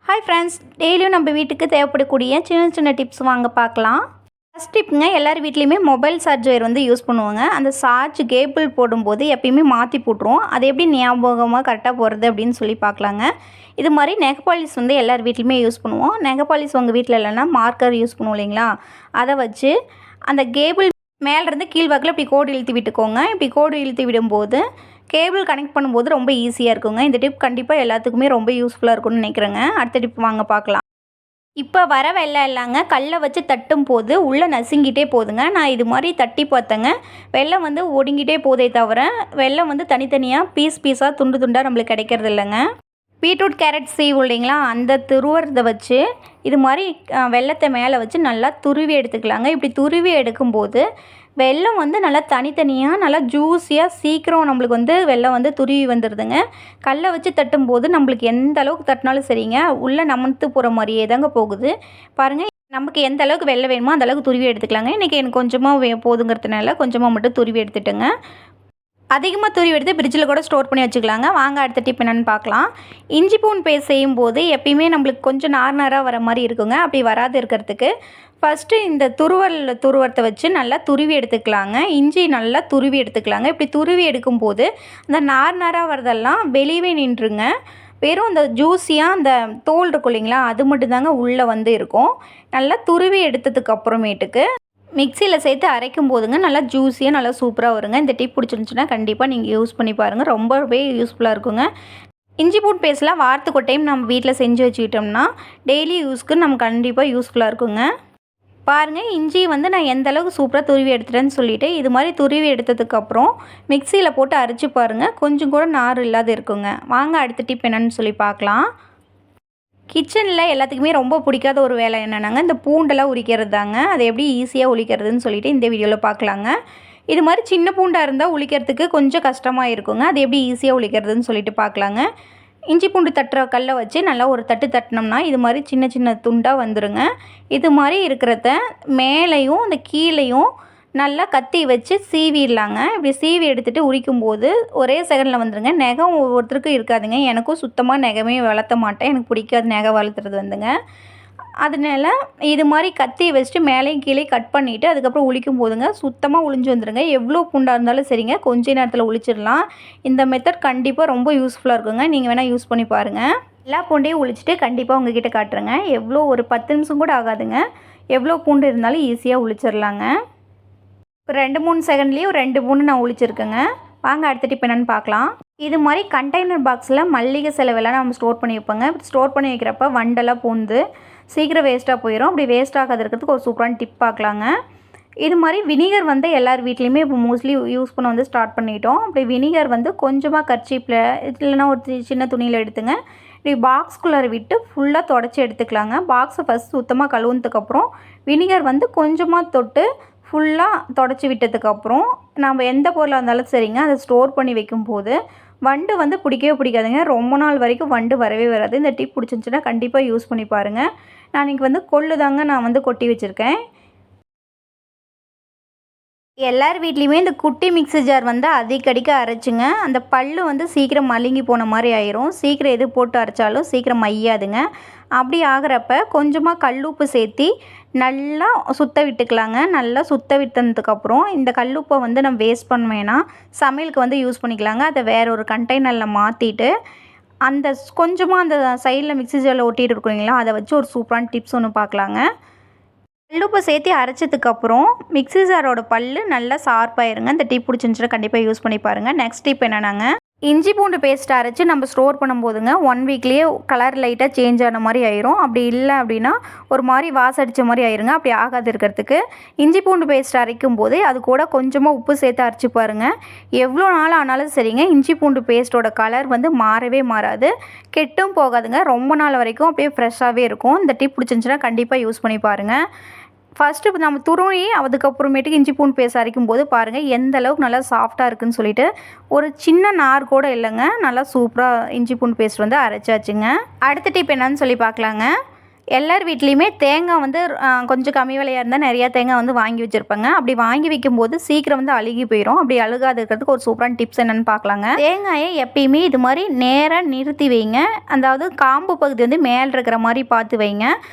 Hi friends, டெய்லியும் நம்ம வீட்டுக்கு தேவைப்படக்கூடிய சின்ன சின்ன டிப்ஸ் வாங்க பார்க்கலாம். ஃபஸ்ட் டிப்புங்க, எல்லார் வீட்லேயுமே மொபைல் சார்ஜர் வந்து யூஸ் பண்ணுவாங்க. அந்த சார்ஜ் கேபிள் போடும்போது எப்பயுமே மாற்றி போட்டுருவோம். அது எப்படி ஞாபகமாக கரெக்டாக போடுறது அப்படின்னு சொல்லி பார்க்கலாங்க. இது மாதிரி நெகபாலிஸ் வந்து எல்லார் வீட்லேயுமே யூஸ் பண்ணுவோம். நெகபாலிஸ் உங்கள் வீட்டில் இல்லைன்னா மார்க்கர் யூஸ் பண்ணுவோம் இல்லைங்களா, அதை வச்சு அந்த கேபிள் மேலேருந்து கீழ்வாக்கில் இப்படி கோடு இழுத்து விட்டுக்கோங்க. இப்படி கோடு இழுத்து விடும்போது கேபிள் கனெக்ட் பண்ணும்போது ரொம்ப ஈஸியாக இருக்குங்க. இந்த டிப் கண்டிப்பாக எல்லாத்துக்குமே ரொம்ப யூஸ்ஃபுல்லாக இருக்கும்னு நினைக்கிறேங்க. அடுத்த டிப் வாங்க பார்க்கலாம். இப்போ வர வெள்ளம் இல்லைங்க, கல்லை வச்சு தட்டும் போது உள்ளே நசுங்கிட்டே போகுதுங்க. நான் இது மாதிரி தட்டி பார்த்தேங்க, வெள்ளம் வந்து ஒடுங்கிட்டே போதே தவிர வெள்ளம் வந்து தனித்தனியாக பீஸாக துண்டு துண்டாக நம்மளுக்கு கிடைக்கிறது இல்லைங்க. பீட்ரூட் கேரட் செய்வோம் இல்லைங்களா, அந்த துருவறதை வச்சு இது மாதிரி வெள்ளத்தை மேலே வச்சு நல்லா துருவி எடுத்துக்கலாங்க. இப்படி துருவி எடுக்கும்போது வெல்லம் வந்து நல்லா தனித்தனியாக நல்லா ஜூஸியாக சீக்கிரம் நம்மளுக்கு வந்து வெல்லம் வந்து துருவி வந்துடுதுங்க. கல்லை வச்சு தட்டும்போது நம்மளுக்கு எந்த அளவுக்கு தட்டினாலும் சரிங்க, உள்ளே நமத்து போகிற மாதிரியே தாங்க போகுது. பாருங்கள், நமக்கு எந்த அளவுக்கு வெல்லம் வேணுமோ அந்த அளவுக்கு துருவி எடுத்துக்கலாங்க. இன்றைக்கி எனக்கு கொஞ்சமாக போதுங்கிறதுனால கொஞ்சமாக மட்டும் துருவி எடுத்துட்டேங்க. அதிகமாக துருவி எடுத்து ஃப்ரிட்ஜில் கூட ஸ்டோர் பண்ணி வச்சுக்கலாங்க. வாங்க அடுத்த டிப் என்னென்னு பார்க்கலாம். இஞ்சி பூண்டு பேஸ்ட் செய்யும்போது எப்பயுமே நம்மளுக்கு கொஞ்சம் நாராக வர மாதிரி இருக்குங்க. அப்படி வராது இருக்கிறதுக்கு ஃபஸ்ட்டு இந்த துருவத்தை வச்சு நல்லா துருவி எடுத்துக்கலாங்க. இஞ்சி நல்லா துருவி எடுத்துக்கலாங்க. இப்படி துருவி எடுக்கும்போது அந்த நாராக வரதெல்லாம் வெளியே நின்றுங்க. வெறும் அந்த ஜூஸியாக அந்த தோல் இருக்கும் இல்லைங்களா, அது மட்டும்தாங்க உள்ளே வந்து இருக்கும். நல்லா துருவி எடுத்ததுக்கு அப்புறமேட்டுக்கு மிக்சியில் சேர்த்து அரைக்கும் போதுங்க நல்லா ஜூஸியாக நல்லா சூப்பராக வருங்க. இந்த டிப் பிடிச்சிருந்துச்சுன்னா கண்டிப்பாக நீங்கள் யூஸ் பண்ணி பாருங்கள், ரொம்பவே யூஸ்ஃபுல்லாக இருக்குங்க. இஞ்சி பூண்டு பேஸ்ட்லாம் வாரத்துக்கு ஒரு டைம் நம்ம வீட்டில் செஞ்சு வச்சுக்கிட்டோம்னா டெய்லி யூஸ்க்கு நம்ம கண்டிப்பாக யூஸ்ஃபுல்லாக இருக்குங்க. பாருங்கள், இஞ்சி வந்து நான் எந்த அளவுக்கு சூப்பராக துருவி எடுத்துட்டேன்னு சொல்லிவிட்டு இது மாதிரி துருவி எடுத்ததுக்கப்புறம் மிக்சியில் போட்டு அரைச்சி பாருங்கள், கொஞ்சம் கூட நார் இல்லாத இருக்குங்க. வாங்க அடுத்த டிப் என்னென்னு சொல்லி பார்க்கலாம். கிச்சனில் எல்லாத்துக்குமே ரொம்ப பிடிக்காத ஒரு வேலை என்னென்னாங்க, இந்த பூண்டெல்லாம் உரிக்கிறது தாங்க. அதை எப்படி ஈஸியாக உரிக்கிறதுன்னு சொல்லிவிட்டு இந்த வீடியோவில் பார்க்கலாங்க. இது மாதிரி சின்ன பூண்டாக இருந்தால் உரிக்கிறதுக்கு கொஞ்சம் கஷ்டமாக இருக்குங்க. அது எப்படி ஈஸியாக உரிக்கிறதுன்னு சொல்லிட்டு பார்க்கலாங்க. இஞ்சி பூண்டு தட்டுற கல்லை வச்சு நல்லா ஒரு தட்டு தட்டினோம்னா இது மாதிரி சின்ன சின்ன துண்டாக வந்துடுங்க. இது மாதிரி இருக்கிறத மேலேயும் இந்த கீழேயும் நல்லா கத்தி வச்சு சீவிடலாங்க. இப்படி சீவி எடுத்துகிட்டு உரிக்கும்போது ஒரே செகண்டில் வந்துடுங்க. நகம் ஒவ்வொருத்தருக்கும் இருக்காதுங்க. எனக்கும் சுத்தமாக நகமே வளர்த்த மாட்டேன், எனக்கு பிடிக்காது நகம் வளர்த்துறது வந்துங்க. அதனால இது மாதிரி கத்தி வச்சுட்டு மேலேயும் கீழே கட் பண்ணிவிட்டு அதுக்கப்புறம் உளிக்கும் போதுங்க சுத்தமாக உளிஞ்சு வந்துடுங்க. எவ்வளோ பூண்டாக இருந்தாலும் சரிங்க, கொஞ்ச நேரத்தில் உளிச்சிடலாம். இந்த மெத்தட் கண்டிப்பாக ரொம்ப யூஸ்ஃபுல்லாக இருக்குங்க. நீங்கள் வேணால் யூஸ் பண்ணி பாருங்கள். எல்லா பூண்டையும் உளிச்சிட்டு கண்டிப்பாக உங்ககிட்ட காட்டுறேங்க. எவ்வளோ ஒரு 10 நிமிஷம் கூட ஆகாதுங்க. எவ்வளோ பூண்டு இருந்தாலும் ஈஸியாக உளிச்சிடலாங்க. ஒரு 2-3 செகண்ட்லேயே ஒரு 2 பூண்டு நான் உளிச்சிருக்கேங்க. வாங்க அடுத்த டிப் என்னென்னு பார்க்கலாம். இது மாதிரி கண்டெய்னர் பாக்ஸில் மல்லிகை செலவெல்லாம் நம்ம ஸ்டோர் பண்ணி வைப்போங்க. ஸ்டோர் பண்ணி வைக்கிறப்ப வண்டெல்லாம் பூந்து சீக்கிரம் வேஸ்ட்டாக போயிடும். அப்படி வேஸ்ட் ஆகாது இருக்கிறதுக்கு ஒரு சூப்பரான டிப் பார்க்கலாங்க. இது மாதிரி வினிகர் வந்து எல்லார் வீட்லேயுமே இப்போ மோஸ்ட்லி யூஸ் பண்ண வந்து ஸ்டார்ட் பண்ணிட்டோம். அப்படி வினிகர் வந்து கொஞ்சமாக கர்ச்சீப்பில் இல்லைன்னா ஒரு சின்ன துணியில் எடுத்துங்க. இப்படி பாக்ஸ்குள்ளார விட்டு ஃபுல்லாக தொடச்சி எடுத்துக்கலாங்க. பாக்ஸை ஃபஸ்ட் சுத்தமாக கழுவுனதுக்கப்புறம் வினிகர் வந்து கொஞ்சமாக தொட்டு ஃபுல்லாக தொடச்சி விட்டதுக்கப்புறம் நம்ம எந்த பொருளாக இருந்தாலும் சரிங்க, அதை ஸ்டோர் பண்ணி வைக்கும்போது வண்டு வந்து பிடிக்கவே பிடிக்காதுங்க. ரொம்ப நாள் வரைக்கும் வண்டு வரவே வராது. இந்த டிப் பிடிச்சிருந்துச்சுன்னா கண்டிப்பாக யூஸ் பண்ணி பாருங்கள். நான் இன்றைக்கி வந்து கொள்ளு தாங்க நான் வந்து கொட்டி வச்சுருக்கேன். எல்லார் வீட்லேயுமே இந்த குட்டி மிக்ஸி ஜார் வந்து அடிக்கடிக்க அரைச்சிங்க. அந்த பல்லு வந்து சீக்கிரம் மழுங்கி போன மாதிரி ஆயிரும். சீக்கிரம் எது போட்டு அரைச்சாலும் சீக்கிரம் மையாதுங்க. அப்படி ஆகிறப்ப கொஞ்சமாக கல்லுப்பு சேர்த்தி நல்லா சுத்த விட்டுக்கலாங்க. நல்லா சுத்த விட்டதுக்கப்புறம் இந்த கல்லுப்பை வந்து நம்ம வேஸ்ட் பண்ண வேணாம், சமையலுக்கு வந்து யூஸ் பண்ணிக்கலாங்க. அதை வேறு ஒரு கண்டெய்னரில் மாற்றிட்டு அந்த கொஞ்சமாக அந்த சைடில் மிக்ஸி ஜாரில் ஒட்டிகிட்டு இருக்குங்களா, அதை வச்சு ஒரு சூப்பரான டிப்ஸ் ஒன்று பார்க்கலாங்க. கல்லுப்பை சேர்த்து அரைச்சதுக்கப்புறம் மிக்ஸி ஜாரோட பல்லு நல்லா ஷார்ப்பாயிருங்க. இந்த டிப் பிடிச்சிருந்துச்சுன்னா கண்டிப்பாக யூஸ் பண்ணி பாருங்கள். நெக்ஸ்ட் டிப் என்னென்னாங்க, இஞ்சி பூண்டு பேஸ்ட் அரைச்சி நம்ம ஸ்டோர் பண்ணும்போதுங்க 1 வீக்லேயே கலர் லைட்டாக சேஞ்ச் ஆன மாதிரி ஆயிரும். அப்படி இல்லை அப்படின்னா ஒரு மாதிரி வாசடித்த மாதிரி ஆயிருங்க. அப்படி ஆகாது இருக்கிறதுக்கு இஞ்சி பூண்டு பேஸ்ட் அரைக்கும் போது அது கூட கொஞ்சமாக உப்பு சேர்த்து அரைச்சி பாருங்கள். எவ்வளோ நாள் ஆனாலும் சரிங்க, இஞ்சி பூண்டு பேஸ்ட்டோட கலர் வந்து மாறவே மாறாது, கெட்டும் போகாதுங்க. ரொம்ப நாள் வரைக்கும் அப்படியே ஃப்ரெஷ்ஷாகவே இருக்கும். இந்த டிப் பிடிச்சிருந்துச்சுன்னா கண்டிப்பாக யூஸ் பண்ணி பாருங்கள். ஃபஸ்ட்டு நம்ம துருவி அதுக்கப்புறமேட்டுக்கு இஞ்சி பூண்டு பேஸ்ட் அரைக்கும் போது பாருங்கள் எந்த அளவுக்கு நல்லா சாஃப்டாக இருக்குதுன்னு சொல்லிட்டு ஒரு சின்ன நார் கூட இல்லைங்க. நல்லா சூப்பராக இஞ்சி பூண்டு பேஸ்ட் வந்து அரைச்சாச்சுங்க. அடுத்த டிப் என்னன்னு சொல்லி பார்க்கலாங்க. எல்லார் வீட்லேயுமே தேங்காய் வந்து கொஞ்சம் கம்மி விலையாக இருந்தால் நிறையா தேங்காய் வந்து வாங்கி வச்சுருப்பாங்க. அப்படி வாங்கி வைக்கும்போது சீக்கிரம் வந்து அழுகி போயிடும். அப்படி அழுகாது இருக்கிறதுக்கு ஒரு சூப்பரான டிப்ஸ் என்னென்னு பார்க்கலாங்க. தேங்காயை எப்பயுமே இது மாதிரி நேராக நிறுத்தி வைங்க. அதாவது காம்பு பகுதி வந்து மேலே இருக்கிற மாதிரி பார்த்து வைங்க.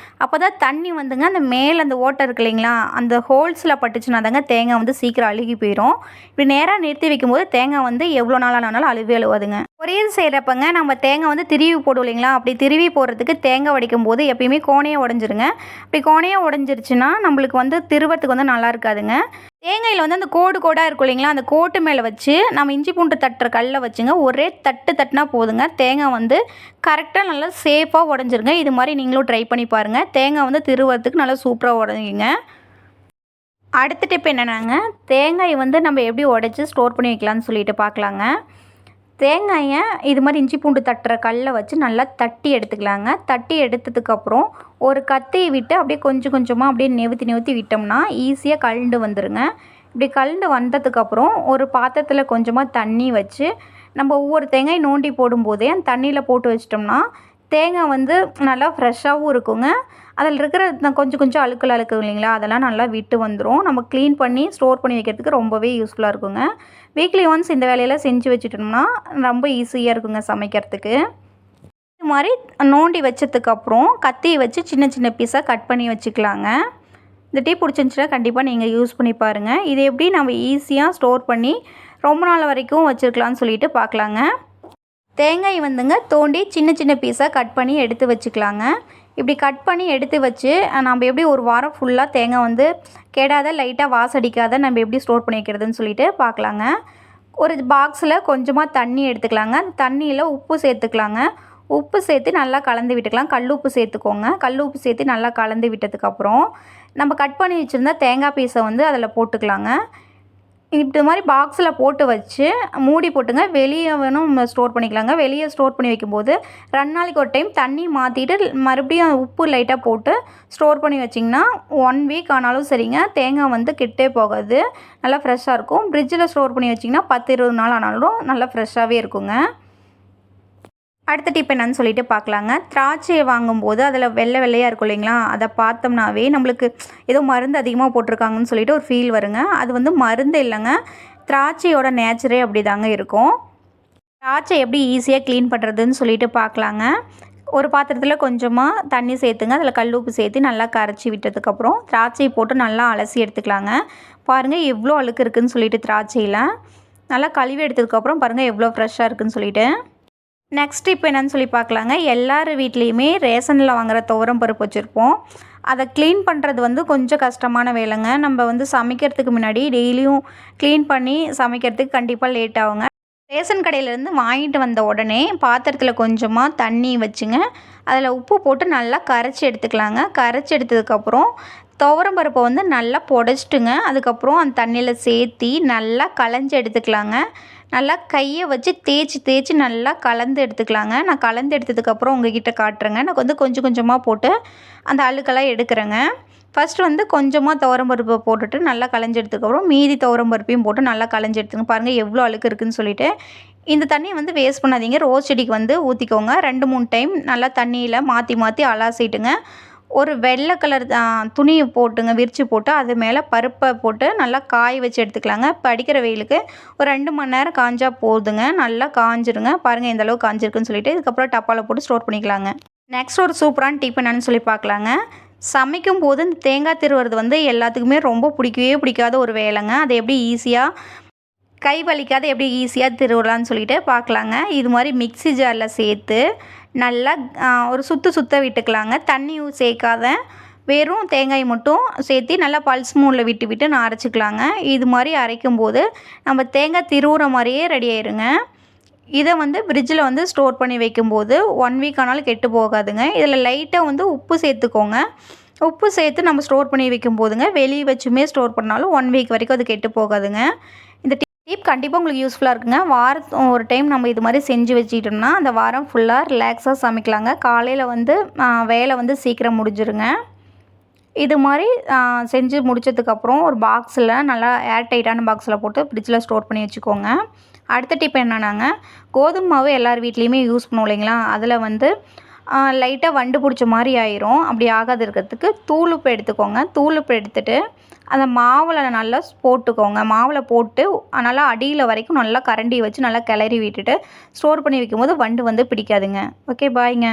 அப்போ தான் தண்ணி வந்துங்க அந்த மேலே அந்த ஓட்டை இருக்கு இல்லைங்களா, அந்த ஹோல்ஸில் பட்டுச்சுன்னா தாங்க தேங்காய் வந்து சீக்கிரம் அழுகி போயிடும். இப்படி நேராக நிறுத்தி வைக்கும்போது தேங்காய் வந்து எவ்வளோ நாளானாலும் அழுவாதுங்க. பொரியல் செய்கிறப்பங்க நம்ம தேங்காய் வந்து திருவி போடுவோம் இல்லைங்களா, அப்படி திருவி போடுறதுக்கு தேங்காய் உடைக்கும் போது எப்பயுமே கோணையாக உடஞ்சிருங்க. அப்படி கோணையாக உடஞ்சிருச்சுன்னா நம்மளுக்கு வந்து திருவறதுக்கு வந்து நல்லா இருக்காதுங்க. தேங்காயில் வந்து அந்த கோடாக இருக்கும் இல்லைங்களா, அந்த கோட்டு மேலே வச்சு நம்ம இஞ்சி பூண்டு தட்டுற கல்லில் வச்சுங்க ஒரே தட்டுனா போதுங்க. தேங்காய் வந்து கரெக்டாக நல்லா சேஃபாக உடஞ்சிருங்க. இது மாதிரி நீங்களும் ட்ரை பண்ணி பாருங்கள். தேங்காய் வந்து திருவறதுக்கு நல்லா சூப்பராக உடஞ்சிங்க. அடுத்த டிப் என்னென்னாங்க, தேங்காய் வந்து நம்ம எப்படி உடைச்சி ஸ்டோர் பண்ணி வைக்கலான்னு சொல்லிட்டு பார்க்கலாங்க. தேங்காயை இது மாதிரி இஞ்சி பூண்டு தட்டுற கல்லில் வச்சு நல்லா தட்டி எடுத்துக்கலாங்க. தட்டி எடுத்ததுக்கப்புறம் ஒரு கத்தியை விட்டு அப்படியே கொஞ்சம் கொஞ்சமாக அப்படியே நெவுத்தி விட்டோம்னா ஈஸியாக கழண்டு வந்துடுங்க. இப்படி கழண்டு வந்ததுக்கப்புறம் ஒரு பாத்திரத்தில் கொஞ்சமாக தண்ணி வச்சு நம்ம ஒவ்வொரு தேங்காய் நோண்டி போடும்போதே அந்த தண்ணியில் போட்டு வச்சிட்டோம்னா தேங்காய் வந்து நல்லா ஃப்ரெஷ்ஷாகவும் இருக்குங்க. அதில் இருக்கிற கொஞ்சம் அழுக்கு இல்லைங்களா, அதெல்லாம் நல்லா விட்டு வந்துடும். நம்ம க்ளீன் பண்ணி ஸ்டோர் பண்ணி வைக்கிறதுக்கு ரொம்பவே யூஸ்ஃபுல்லாக இருக்குங்க. வீக்லி ஒன்ஸ் இந்த வேலையெல்லாம் செஞ்சு வச்சுட்டோம்னா ரொம்ப ஈஸியாக இருக்குங்க சமைக்கிறதுக்கு. இது மாதிரி நோண்டி வச்சதுக்கப்புறம் கத்தியை வச்சு சின்ன பீஸாக கட் பண்ணி வச்சுக்கலாங்க. இந்த டீ பிடிச்சிருந்துச்சுன்னா கண்டிப்பாக நீங்கள் யூஸ் பண்ணி பாருங்கள். இது எப்படி நம்ம ஈஸியாக ஸ்டோர் பண்ணி ரொம்ப நாள் வரைக்கும் வச்சுருக்கலான்னு சொல்லிட்டு பார்க்கலாங்க. தேங்காய் வந்துங்க தோண்டி சின்ன பீஸாக கட் பண்ணி எடுத்து வச்சுக்கலாங்க. இப்படி கட் பண்ணி எடுத்து வச்சு நம்ம எப்படி ஒரு வாரம் ஃபுல்லாக தேங்காய் வந்து கெடாத லைட்டாக வாசடிக்காத நம்ம எப்படி ஸ்டோர் பண்ணி வைக்கிறதுன்னு சொல்லிட்டு பார்க்கலாங்க. ஒரு பாக்ஸில் கொஞ்சமாக தண்ணி எடுத்துக்கலாங்க. அந்த தண்ணியில் உப்பு சேர்த்துக்கலாங்க. உப்பு சேர்த்து நல்லா கலந்து விட்டுக்கலாம். கல் உப்பு சேர்த்துக்கோங்க. கல் உப்பு சேர்த்து நல்லா கலந்து விட்டதுக்கப்புறம் நம்ம கட் பண்ணி வச்சுருந்தா தேங்காய் பீஸை வந்து அதில் போட்டுக்கலாங்க. இப்படி மாதிரி பாக்ஸில் போட்டு வச்சு மூடி போட்டுங்க. வெளியே வேணும் ஸ்டோர் பண்ணிக்கலாங்க. வெளியே ஸ்டோர் பண்ணி வைக்கும்போது 2 நாளைக்கு ஒரு டைம் தண்ணி மாற்றிட்டு மறுபடியும் உப்பு லைட்டாக போட்டு ஸ்டோர் பண்ணி வச்சிங்கன்னா 1 வீக் ஆனாலும் சரிங்க, தேங்காய் வந்து கெட்டே போகாது, நல்லா ஃப்ரெஷ்ஷாக இருக்கும். ஃப்ரிட்ஜில் ஸ்டோர் பண்ணி வச்சிங்கன்னா 10-20 நாள் ஆனாலும் நல்லா ஃப்ரெஷ்ஷாகவே இருக்குங்க. அடுத்த டிப் என்னன்னு சொல்லிட்டு பார்க்கலாங்க. திராட்சையை வாங்கும்போது அதில் வெள்ளையாக இருக்கும் இல்லைங்களா, அதை பார்த்தோம்னாவே நம்மளுக்கு ஏதோ மருந்து அதிகமாக போட்டிருக்காங்கன்னு சொல்லிட்டு ஒரு ஃபீல் வருங்க. அது வந்து மருந்து இல்லைங்க, திராட்சையோட நேச்சரே அப்படி தாங்க இருக்கும். திராட்சை எப்படி ஈஸியாக க்ளீன் பண்ணுறதுன்னு சொல்லிட்டு பார்க்கலாங்க. ஒரு பாத்திரத்தில் கொஞ்சமாக தண்ணி சேர்த்துங்க. அதில் கல் உப்பு சேர்த்து நல்லா கரைச்சி விட்டதுக்கப்புறம் திராட்சையை போட்டு நல்லா அலசி எடுத்துக்கலாங்க. பாருங்கள் எவ்வளோ அழுக்கு இருக்குதுன்னு சொல்லிட்டு திராட்சையில் நல்லா கழுவி எடுத்ததுக்கப்புறம் பாருங்கள் எவ்வளோ ஃப்ரெஷ்ஷாக இருக்குதுன்னு சொல்லிட்டு. நெக்ஸ்ட் இப்போ என்னென்னு சொல்லி பார்க்கலாங்க. எல்லார் வீட்லேயுமே ரேஷனில் வாங்குகிற துவரம் பருப்பு வச்சுருப்போம். அதை க்ளீன் பண்ணுறது வந்து கொஞ்சம் கஷ்டமான வேலைங்க. நம்ம வந்து சமைக்கிறதுக்கு முன்னாடி டெய்லியும் க்ளீன் பண்ணி சமைக்கிறதுக்கு கண்டிப்பாக லேட் ஆகுங்க. ரேஷன் கடையிலேருந்து வாங்கிட்டு வந்த உடனே பாத்திரத்தில் கொஞ்சமாக தண்ணி வச்சுங்க, அதில் உப்பு போட்டு நல்லா கரைச்சி எடுத்துக்கலாங்க. கரைச்சி எடுத்ததுக்கப்புறம் துவரம் பருப்பை வந்து நல்லா புடச்சிட்டுங்க, அதுக்கப்புறம் அந்த தண்ணியில் சேர்த்தி நல்லா களைஞ்சி எடுத்துக்கலாங்க. நல்லா கையை வச்சு தேய்ச்சி நல்லா கலந்து எடுத்துக்கலாங்க. நான் கலந்து எடுத்ததுக்கப்புறம் உங்ககிட்ட காட்டுறேங்க. நான் வந்து கொஞ்சமாக போட்டு அந்த அழுக்கெல்லாம் எடுக்கிறேங்க. ஃபஸ்ட்டு வந்து கொஞ்சமாக துவரம் பருப்பை போட்டுட்டு நல்லா களைஞ்சி எடுத்ததுக்கப்புறம் மீதி துவரம் பருப்பையும் போட்டு நல்லா களைஞ்சி எடுத்துங்க. பாருங்கள் எவ்வளோ அழுக்கு இருக்குதுன்னு சொல்லிட்டு. இந்த தண்ணியை வந்து வேஸ்ட் பண்ணாதீங்க. ரோஸ் செடிக்கு வந்து ஊற்றிக்கோங்க. 2-3 டைம் நல்லா தண்ணியில் மாற்றி அலாசிட்டுங்க. ஒரு வெள்ளை கலர் துணியை போட்டுங்க, விரித்து போட்டு அது மேலே பருப்பை போட்டு நல்லா காய வச்சு எடுத்துக்கலாங்க. இப்போ அடிக்கிற வெயிலுக்கு ஒரு 2 மணி நேரம் காஞ்சா போதுங்க. நல்லா காஞ்சிருங்க. பாருங்கள் எந்த அளவுக்கு காஞ்சிருக்குன்னு சொல்லிட்டு. இதுக்கப்புறம் டப்பாவில் போட்டு ஸ்டோர் பண்ணிக்கலாங்க. நெக்ஸ்ட் ஒரு சூப்பரான டிப் என்னன்னு சொல்லி பார்க்கலாங்க. சமைக்கும் போது இந்த தேங்காய் திருவுறது வந்து எல்லாத்துக்குமே ரொம்ப பிடிக்காத ஒரு வேலைங்க. அதை எப்படி ஈஸியாக கை வலிக்காத எப்படி ஈஸியாக திருவிடலான்னு சொல்லிட்டு பார்க்கலாங்க. இது மாதிரி மிக்ஸி ஜாரில் சேர்த்து நல்லா ஒரு சுற்ற விட்டுக்கலாங்க. தண்ணி சேர்க்காத வெறும் தேங்காய் மட்டும் சேர்த்து நல்லா பல்ஸ் மூடில் விட்டு நான் அரைச்சிக்கலாங்க. இது மாதிரி அரைக்கும்போது நம்ம தேங்காய் திருவுற மாதிரியே ரெடி ஆயிருங்க. இதை வந்து ஃப்ரிட்ஜில் வந்து ஸ்டோர் பண்ணி வைக்கும்போது 1 வீக் ஆனாலும் கெட்டு போகாதுங்க. இதில் லைட்டாக வந்து உப்பு சேர்த்துக்கோங்க. உப்பு சேர்த்து நம்ம ஸ்டோர் பண்ணி வைக்கும்போதுங்க வெளியே வச்சுமே ஸ்டோர் பண்ணாலும் 1 வீக் வரைக்கும் அது கெட்டு போகாதுங்க. இந்த டிப் கண்டிப்பாக உங்களுக்கு யூஸ்ஃபுல்லாக இருக்குங்க. வாரத்துக்கு ஒரு டைம் நம்ம இது மாதிரி செஞ்சு வச்சுக்கிட்டோம்னா அந்த வாரம் ஃபுல்லாக ரிலாக்ஸாக சமைக்கலாங்க. காலையில் வந்து வேலை வந்து சீக்கிரம் முடிஞ்சிருங்க. இது மாதிரி செஞ்சு முடித்ததுக்கப்புறம் ஒரு பாக்ஸில் நல்லா ஏர் டைட்டான பாக்ஸில் போட்டு ஃப்ரிட்ஜில் ஸ்டோர் பண்ணி வச்சுக்கோங்க. அடுத்த டிப் என்னென்னாங்க, கோதுமை மாவு எல்லார் வீட்லேயுமே யூஸ் பண்ணுவோம் இல்லைங்களா, அதில் வந்து லைட்டாக வண்டு பிடிச்ச மாதிரி ஆயிரும். அப்படி ஆகாது இருக்கிறதுக்கு தூளுப்பு எடுத்துக்கோங்க. தூளுப்பு எடுத்துட்டு அந்த மாவில் நல்லா போட்டுக்கோங்க. மாவில் போட்டு நல்லா அடியில் வரைக்கும் நல்லா கரண்டி வச்சு நல்லா கிளறி விட்டுட்டு ஸ்டோர் பண்ணி வைக்கும்போது வண்டு வந்து பிடிக்காதுங்க. ஓகே, பாய்ங்க.